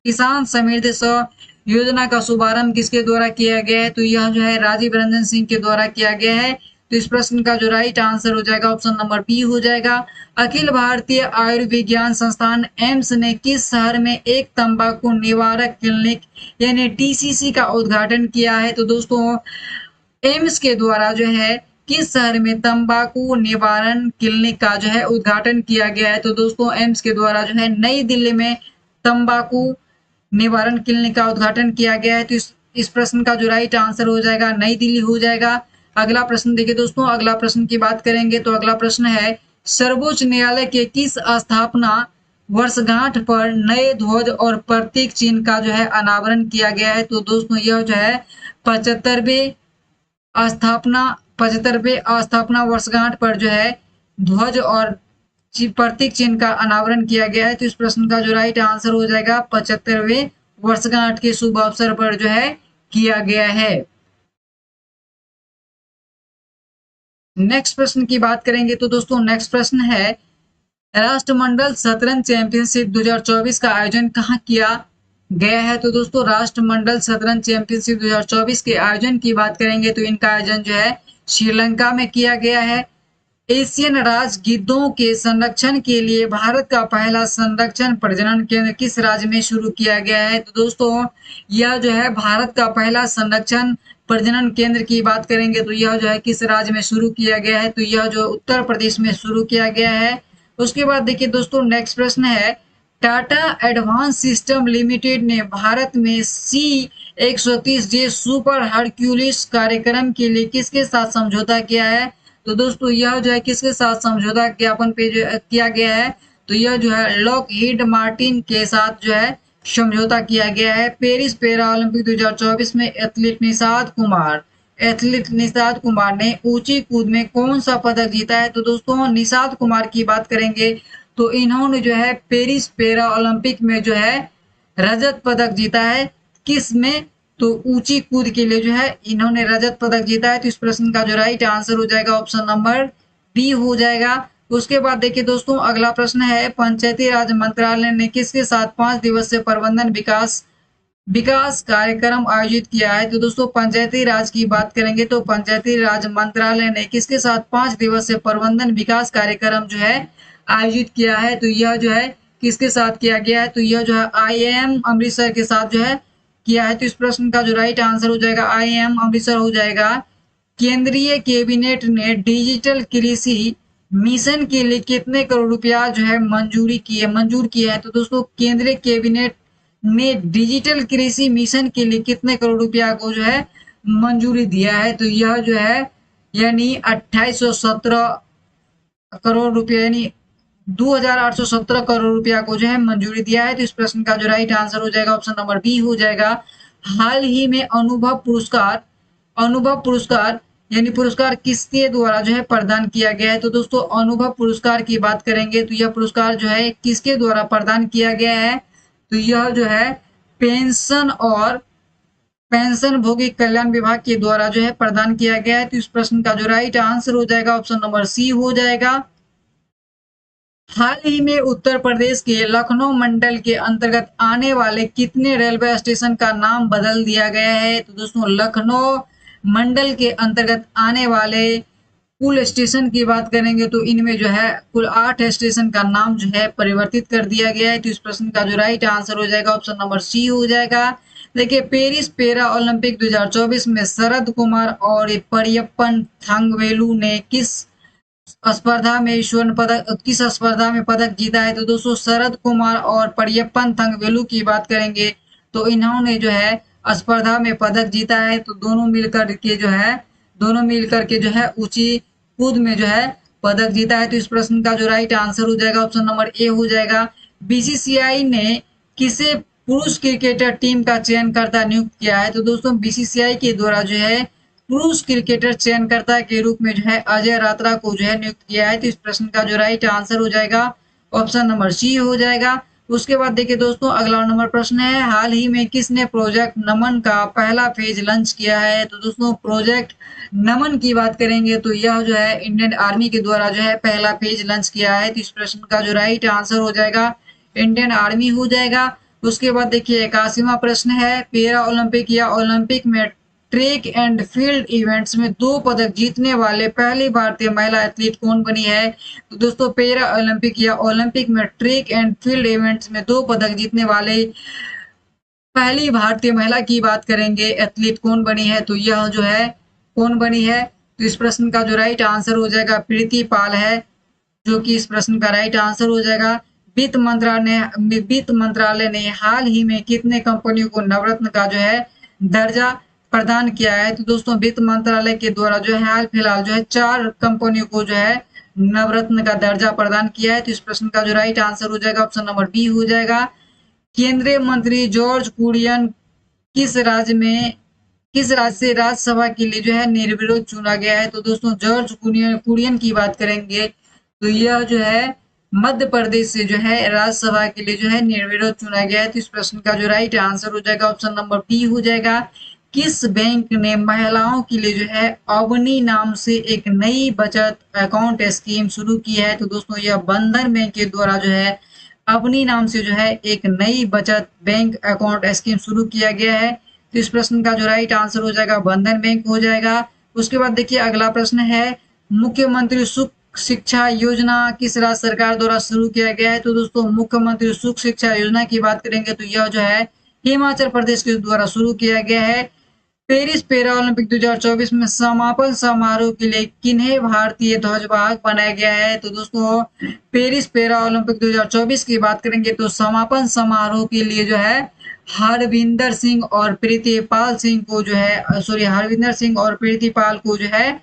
किसान समृद्धि सह योजना का शुभारंभ किसके द्वारा किया गया है? तो यह जो है राजीव रंजन सिंह के द्वारा किया गया है। तो इस प्रश्न का जो राइट आंसर हो जाएगा ऑप्शन नंबर बी हो जाएगा। अखिल भारतीय आयुर्विज्ञान संस्थान एम्स ने किस शहर में एक तंबाकू निवारक क्लिनिक यानी टीसीसी का उद्घाटन किया है? तो दोस्तों एम्स के द्वारा जो है किस शहर में तंबाकू निवारण क्लिनिक का जो है उद्घाटन किया गया है? तो दोस्तों एम्स के द्वारा जो है नई दिल्ली में तंबाकू निवारण क्लिनिक का उद्घाटन किया गया है। तो इस प्रश्न का जो राइट आंसर हो जाएगा नई दिल्ली हो जाएगा। अगला प्रश्न देखिए दोस्तों अगला प्रश्न की बात करेंगे तो अगला प्रश्न है सर्वोच्च न्यायालय के किस स्थापना वर्षगांठ पर नए ध्वज और प्रतीक चिन्ह का जो है अनावरण किया गया है? तो दोस्तों यह जो है 75वें स्थापना वर्षगांठ पर जो है ध्वज और प्रतीक चिन्ह का अनावरण किया गया है। तो इस प्रश्न का जो राइट आंसर हो जाएगा 75वें वर्षगांठ के शुभ अवसर पर जो है किया गया है। नेक्स्ट प्रश्न की बात करेंगे तो दोस्तों नेक्स्ट प्रश्न है राष्ट्रमंडल शतरंज चैंपियनशिप 2024 का आयोजन कहाँ किया गया है? तो दोस्तों राष्ट्रमंडल शतरंज चैंपियनशिप 2024 के आयोजन की बात करेंगे तो इनका आयोजन जो है श्रीलंका में किया गया है। एशियन राज गिद्धों के संरक्षण के लिए भारत का पहला संरक्षण प्रजनन केंद्र किस राज्य में शुरू किया गया है? तो दोस्तों यह जो है भारत का पहला संरक्षण प्रजनन केंद्र की बात करेंगे तो यह जो है किस राज्य में शुरू किया गया है? तो यह जो उत्तर प्रदेश में शुरू किया गया है। उसके बाद देखिए दोस्तों नेक्स्ट प्रश्न है टाटा एडवांस सिस्टम लिमिटेड ने भारत में C-130J सुपर हरक्यूलिस कार्यक्रम के लिए किसके साथ समझौता किया है? तो दोस्तों यह जो है किसके साथ समझौता ज्ञापन पे जो किया गया है? तो यह जो है लॉकहीड मार्टिन के साथ जो है समझौता किया गया है। पेरिस पैरा ओलंपिक 2024 में एथलीट निषाद कुमार ने ऊंची कूद में कौन सा पदक जीता है? तो दोस्तों निषाद कुमार की बात करेंगे तो इन्होंने जो है पेरिस पैरा ओलंपिक में जो है रजत पदक जीता है। किस में? तो ऊंची कूद के लिए जो है इन्होंने रजत पदक जीता है। तो इस प्रश्न का जो राइट आंसर हो जाएगा ऑप्शन नंबर बी हो जाएगा। उसके बाद देखिए दोस्तों अगला प्रश्न है पंचायती राज मंत्रालय ने किसके साथ 5 दिवसीय प्रबंधन विकास कार्यक्रम आयोजित किया है? तो दोस्तों पंचायती राज की बात करेंगे तो पंचायती राज मंत्रालय ने किसके साथ 5 दिवसीय प्रबंधन विकास कार्यक्रम जो है आयोजित किया है? तो यह जो है किसके साथ किया गया है? तो यह जो है IIM अमृतसर के साथ जो है किया है? तो इस प्रश्न का जो राइट आंसर हो जाएगा IIM अमृतसर हो जाएगा। केंद्रीय कैबिनेट ने डिजिटल कृषि मिशन के लिए कितने करोड़ रुपया जो है मंजूर किए हैं? तो दोस्तों केंद्रीय कैबिनेट ने डिजिटल कृषि मिशन के लिए कितने करोड़ रुपया को जो है मंजूरी दिया है? तो यह जो है यानी 2817 करोड़ रुपया यानी 2817 करोड़ रुपया को जो है मंजूरी दिया है। तो इस प्रश्न का जो राइट आंसर हो जाएगा ऑप्शन नंबर बी हो जाएगा। हाल ही में अनुभव पुरस्कार यानी पुरस्कार किसके द्वारा जो है प्रदान किया गया है? तो दोस्तों अनुभव पुरस्कार की बात करेंगे तो यह पुरस्कार जो है किसके द्वारा प्रदान किया गया है? तो यह जो है पेंशन और पेंशनभोगी कल्याण विभाग के द्वारा जो है प्रदान किया गया है। तो इस प्रश्न का जो राइट आंसर हो जाएगा ऑप्शन नंबर सी हो जाएगा। हाल ही में उत्तर प्रदेश के लखनऊ मंडल के अंतर्गत आने वाले कितने रेलवे स्टेशन का नाम बदल दिया गया है? तो दोस्तों लखनऊ मंडल के अंतर्गत आने वाले कुल स्टेशन की बात करेंगे तो इनमें जो है कुल 8 स्टेशन का नाम जो है परिवर्तित कर दिया गया है। तो इस प्रश्न का जो राइट आंसर हो जाएगा ऑप्शन नंबर सी हो जाएगा। देखिए पेरिस पैरा ओलंपिक 2024 में शरद कुमार और परियप्पन थंगवेलु ने किस स्पर्धा में स्वर्ण पदक किस स्पर्धा में पदक जीता है? तो दोस्तों शरद कुमार और परियप्पन थंगवेलु की बात करेंगे तो इन्होंने जो है स्पर्धा में पदक जीता है। तो दोनों मिलकर के जो है ऊंची कूद में जो है पदक जीता है। तो इस प्रश्न का जो राइट आंसर हो जाएगा ऑप्शन नंबर ए हो जाएगा। बीसीसीआई ने किसे पुरुष क्रिकेटर टीम का चयनकर्ता नियुक्त किया है? तो दोस्तों बीसीसीआई के द्वारा जो है पुरुष क्रिकेटर चयनकर्ता के रूप में जो है अजय रात्रा को जो है नियुक्त किया है। तो इस प्रश्न का जो राइट आंसर हो जाएगा ऑप्शन नंबर सी हो जाएगा। उसके बाद देखिए दोस्तों अगला नंबर प्रश्न है हाल ही में किसने प्रोजेक्ट नमन का पहला फेज लॉन्च किया है? तो दोस्तों प्रोजेक्ट नमन की बात करेंगे तो यह जो है इंडियन आर्मी के द्वारा जो है पहला फेज लॉन्च किया है। तो इस प्रश्न का जो राइट आंसर हो जाएगा इंडियन आर्मी हो जाएगा। उसके बाद देखिए 81वां प्रश्न है पैरा ओलंपिक या ओलंपिक में ट्रैक एंड फील्ड इवेंट्स में 2 पदक जीतने वाले पहली भारतीय महिला एथलीट कौन बनी है? तो दोस्तों पैरा ओलंपिक या ओलंपिक में ट्रैक एंड फील्ड इवेंट्स में 2 पदक जीतने वाले पहली भारतीय महिला की बात करेंगे एथलीट कौन बनी है? तो यह जो है कौन बनी है? तो इस प्रश्न का जो राइट आंसर हो जाएगा प्रीति पाल है, जो कि इस प्रश्न का राइट आंसर हो जाएगा। वित्त मंत्रालय ने हाल ही में कितने कंपनियों को नवरत्न का जो है दर्जा प्रदान किया है? तो दोस्तों वित्त मंत्रालय के द्वारा जो है हाल फिलहाल जो है 4 कंपनियों को जो है नवरत्न का दर्जा प्रदान किया है। तो इस प्रश्न का जो राइट आंसर हो जाएगा ऑप्शन नंबर बी हो जाएगा। केंद्रीय मंत्री जॉर्ज कुरियन किस राज्य से राज्यसभा के लिए जो है निर्विरोध चुना गया है? तो दोस्तों जॉर्ज कुरियन की बात करेंगे तो यह जो है मध्य प्रदेश से जो है राज्यसभा के लिए जो है निर्विरोध चुना गया है। तो इस प्रश्न का जो राइट आंसर हो जाएगा ऑप्शन नंबर बी हो जाएगा। किस बैंक ने महिलाओं के लिए जो है अवनी नाम से एक नई बचत अकाउंट स्कीम शुरू की है? तो दोस्तों यह बंधन बैंक के द्वारा जो है अवनी नाम से जो है एक नई बचत बैंक अकाउंट स्कीम शुरू किया गया है। तो इस प्रश्न का जो राइट आंसर हो जाएगा बंधन बैंक हो जाएगा। उसके बाद देखिए अगला प्रश्न है मुख्यमंत्री सुख शिक्षा योजना किस राज्य सरकार द्वारा शुरू किया गया है? तो दोस्तों मुख्यमंत्री सुख शिक्षा योजना की बात करेंगे तो यह जो है हिमाचल प्रदेश के द्वारा शुरू किया गया है। पेरिस पैरा ओलंपिक 2024 में समापन समारोह के लिए किन्हें भारतीय ध्वजवाहक बनाया गया है? तो दोस्तों पेरिस पैरा ओलंपिक 2024 की बात करेंगे तो समापन समारोह के लिए जो है हरविंदर सिंह और प्रीतिपाल को जो है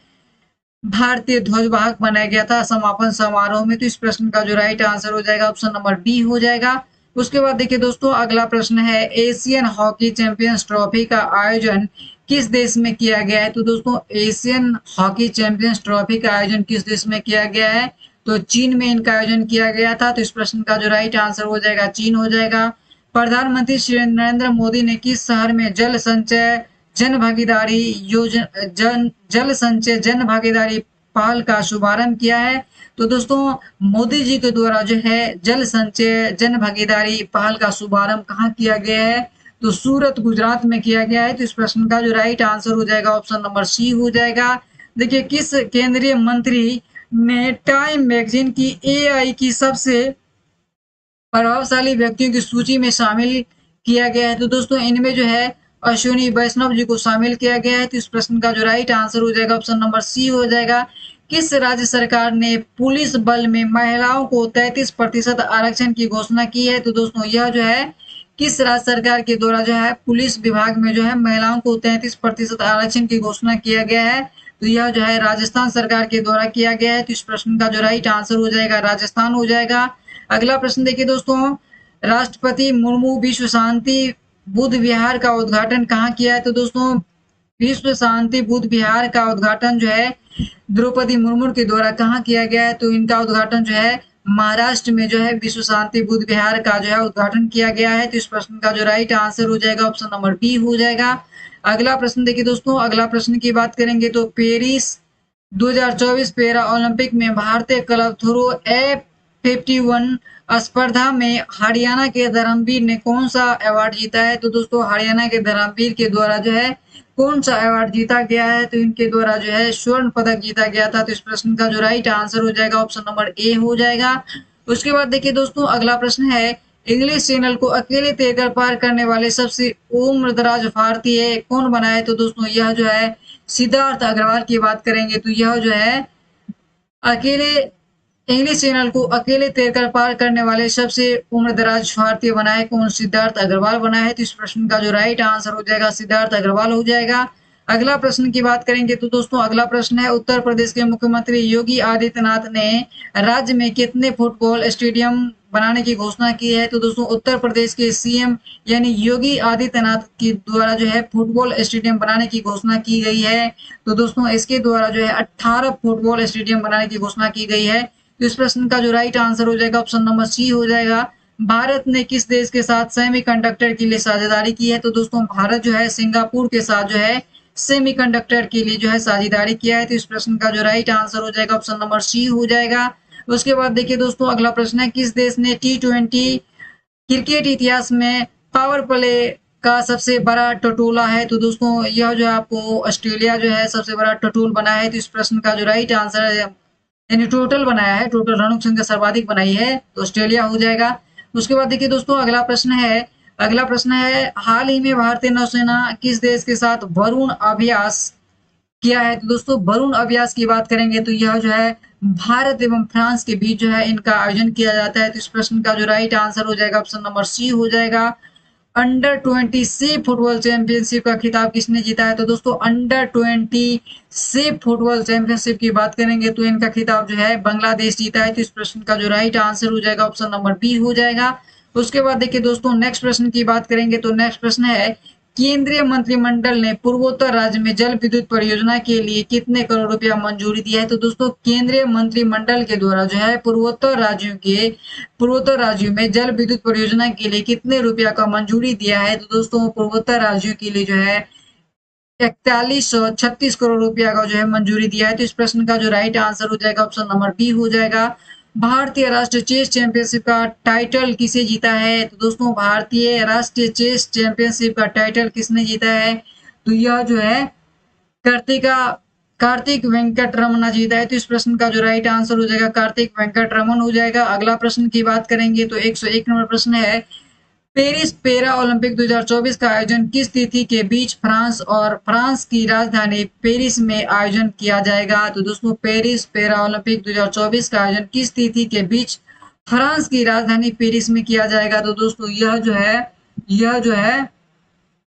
भारतीय ध्वजवाहक बनाया गया था समापन समारोह में। तो इस प्रश्न का जो राइट आंसर हो जाएगा ऑप्शन नंबर बी हो जाएगा। उसके बाद देखिए दोस्तों अगला प्रश्न है एशियन हॉकी चैंपियंस ट्रॉफी का आयोजन किस देश में किया गया है? तो दोस्तों एशियन हॉकी चैंपियंस ट्रॉफी का आयोजन किस देश में किया गया है? तो चीन में इनका आयोजन किया गया था। तो इस प्रश्न का जो राइट आंसर हो जाएगा चीन हो जाएगा। प्रधानमंत्री श्री नरेंद्र मोदी ने किस शहर में जल संचय जन भागीदारी पहल का शुभारंभ किया है? तो दोस्तों मोदी जी के द्वारा जो है जल संचय जन भागीदारी पहल का शुभारंभ कहाँ किया गया है? तो सूरत गुजरात में किया गया है। तो इस प्रश्न का जो राइट आंसर हो जाएगा ऑप्शन नंबर सी हो जाएगा। देखिए किस केंद्रीय मंत्री ने टाइम मैगजीन की AI की सबसे प्रभावशाली व्यक्तियों की सूची में शामिल किया गया है? तो दोस्तों इनमें जो है अश्विनी वैष्णव जी को शामिल किया गया है। तो इस प्रश्न का जो राइट आंसर हो जाएगा ऑप्शन नंबर सी हो जाएगा। किस राज्य सरकार ने पुलिस बल में महिलाओं को 33% आरक्षण की घोषणा की है? तो दोस्तों यह जो है किस राज्य सरकार के द्वारा जो है पुलिस विभाग में जो है महिलाओं को 33% आरक्षण की घोषणा किया गया है? तो यह जो है राजस्थान सरकार के द्वारा किया गया है। तो इस प्रश्न का जो राइट आंसर हो जाएगा राजस्थान हो जाएगा। अगला प्रश्न देखिए दोस्तों, राष्ट्रपति मुर्मू विश्व शांति बुद्ध विहार का उद्घाटन कहाँ किया है? तो दोस्तों विश्व शांति बुद्ध विहार का उद्घाटन जो है द्रौपदी मुर्मू के द्वारा कहाँ किया गया है? तो इनका उद्घाटन जो है महाराष्ट्र में जो है विश्व शांति बुद्ध विहार का जो है उद्घाटन किया गया है। तो इस प्रश्न का जो राइट आंसर हो जाएगा ऑप्शन नंबर बी हो जाएगा। अगला प्रश्न देखिए दोस्तों, अगला प्रश्न की बात करेंगे तो पेरिस 2024 पैरा ओलंपिक में भारतीय क्लब थ्रो F51 स्पर्धा में हरियाणा के धर्मवीर ने कौन सा अवार्ड जीता है? तो दोस्तों हरियाणा के धर्मवीर के द्वारा जो है कौन सा अवार्ड जीता गया है? तो इनके द्वारा जो है स्वर्ण पदक जीता गया था। तो इस प्रश्न का जो राइट आंसर हो जाएगा ऑप्शन नंबर ए हो जाएगा। उसके बाद देखिए दोस्तों, अगला प्रश्न है इंग्लिश चैनल को अकेले तैरकर पार करने वाले सबसे उम्रदराज भारतीय कौन बना है? तो दोस्तों यह जो है सिद्धार्थ अग्रवाल की बात करेंगे तो यह जो है अकेले इंग्लिश चैनल को अकेले तैरकर पार करने वाले सबसे उम्रदराज भारतीय बना है कौन? सिद्धार्थ अग्रवाल बना है। तो इस प्रश्न का जो राइट आंसर हो जाएगा सिद्धार्थ अग्रवाल हो जाएगा। अगला प्रश्न की बात करेंगे तो दोस्तों अगला प्रश्न है उत्तर प्रदेश के मुख्यमंत्री योगी आदित्यनाथ ने राज्य में कितने फुटबॉल स्टेडियम बनाने की घोषणा की है? तो दोस्तों उत्तर प्रदेश के सीएम यानी योगी आदित्यनाथ के द्वारा जो है फुटबॉल स्टेडियम बनाने की घोषणा की गई है। तो दोस्तों इसके द्वारा जो है 18 फुटबॉल स्टेडियम बनाने की घोषणा की गई है। तो इस प्रश्न का जो राइट आंसर हो जाएगा ऑप्शन नंबर सी हो जाएगा। भारत ने किस देश के साथ सेमीकंडक्टर के लिए साझेदारी की है? तो दोस्तों भारत जो है सिंगापुर के साथ जो है सेमीकंडक्टर के लिए जो है साझेदारी किया है। तो इस प्रश्न का जो राइट आंसर हो जाएगा ऑप्शन नंबर सी हो जाएगा। उसके बाद देखिए दोस्तों अगला प्रश्न है किस देश ने T20 क्रिकेट इतिहास में पावर प्ले का सबसे बड़ा टटोला है? तो दोस्तों यह जो है आपको ऑस्ट्रेलिया जो है सबसे बड़ा टटोल बना है। तो इस प्रश्न का जो राइट आंसर है यानी टोटल बनाया है, टोटल रनों की संख्या सर्वाधिक बनाई है तो ऑस्ट्रेलिया हो जाएगा। उसके बाद देखिए दोस्तों अगला प्रश्न है हाल ही में भारतीय नौसेना किस देश के साथ वरुण अभ्यास किया है? तो दोस्तों वरुण अभ्यास की बात करेंगे तो यह जो है भारत एवं फ्रांस के बीच जो है इनका आयोजन किया जाता है। तो इस प्रश्न का जो राइट आंसर हो जाएगा ऑप्शन नंबर सी हो जाएगा। अंडर 20 सी फुटबॉल चैंपियनशिप का खिताब किसने जीता है? तो दोस्तों अंडर 20 सी फुटबॉल चैंपियनशिप की बात करेंगे तो इनका खिताब जो है बांग्लादेश जीता है। तो इस प्रश्न का जो राइट आंसर हो जाएगा ऑप्शन नंबर बी हो जाएगा। उसके बाद देखिए दोस्तों नेक्स्ट प्रश्न की बात करेंगे तो नेक्स्ट प्रश्न है केंद्रीय मंत्रिमंडल ने पूर्वोत्तर राज्य में जल विद्युत परियोजना के लिए कितने करोड़ रुपया मंजूरी दिया है? तो दोस्तों केंद्रीय मंत्रिमंडल के द्वारा जो है पूर्वोत्तर राज्यों में जल विद्युत परियोजना के लिए कितने रुपया का मंजूरी दिया है? तो दोस्तों पूर्वोत्तर राज्यों के लिए जो है 4136 करोड़ रुपया का जो है मंजूरी दिया है। तो इस प्रश्न का जो राइट आंसर हो जाएगा ऑप्शन नंबर बी हो जाएगा। भारतीय राष्ट्रीय चेस चैंपियनशिप का टाइटल किसे जीता है? तो दोस्तों भारतीय राष्ट्रीय चेस चैंपियनशिप का टाइटल किसने जीता है? तो यह जो है कार्तिक वेंकट रमन जीता है। तो इस प्रश्न का जो राइट आंसर हो जाएगा कार्तिक वेंकट रमन हो जाएगा। अगला प्रश्न की बात करेंगे तो 101 नंबर प्रश्न है पेरिस पैरा ओलंपिक 2024 का आयोजन किस तिथि के बीच फ्रांस की राजधानी पेरिस में आयोजन किया जाएगा? तो दोस्तों पेरिस पैरा ओलंपिक 2024 का आयोजन किस तिथि के बीच फ्रांस की राजधानी पेरिस में किया जाएगा? तो दोस्तों यह जो है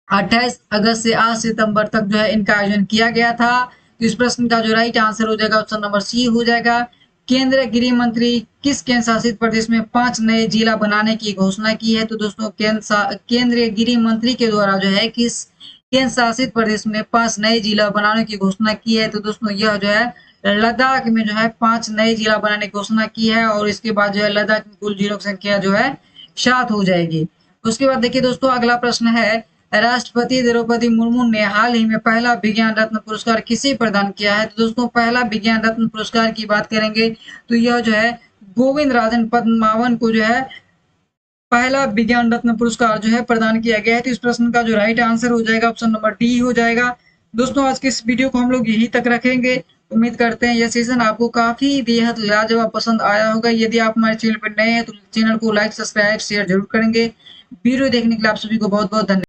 28 अगस्त से 8 सितंबर तक जो है इनका आयोजन किया गया था। तो इस प्रश्न का जो राइट आंसर हो जाएगा ऑप्शन नंबर सी हो जाएगा। केंद्रीय गृह मंत्री किस केंद्र शासित प्रदेश में 5 नए जिला बनाने की घोषणा की है? तो दोस्तों केंद्रीय गृह मंत्री के द्वारा जो है किस केंद्र शासित प्रदेश में 5 नए जिला बनाने की घोषणा की है? तो दोस्तों यह जो है लद्दाख में जो है 5 नए जिला बनाने की घोषणा की है और इसके बाद जो है लद्दाख में कुल जिलों की संख्या जो है 7 हो जाएगी। उसके बाद देखिए दोस्तों अगला प्रश्न है राष्ट्रपति द्रौपदी मुर्मू ने हाल ही में पहला विज्ञान रत्न पुरस्कार किसे प्रदान किया है? तो दोस्तों पहला विज्ञान रत्न पुरस्कार की बात करेंगे तो यह जो है गोविंद राजन पद्मावन को जो है पहला विज्ञान रत्न पुरस्कार जो है प्रदान किया गया है। तो इस प्रश्न का जो राइट आंसर हो जाएगा ऑप्शन नंबर डी हो जाएगा। दोस्तों आज के इस वीडियो को हम लोग यहीं तक रखेंगे। उम्मीद करते हैं यह सेशन आपको काफी बेहद लाजवाब पसंद आया होगा। यदि आप हमारे चैनल पर नए हैं तो चैनल को लाइक सब्सक्राइब शेयर जरूर करेंगे। वीडियो देखने के लिए आप सभी को बहुत बहुत धन्यवाद।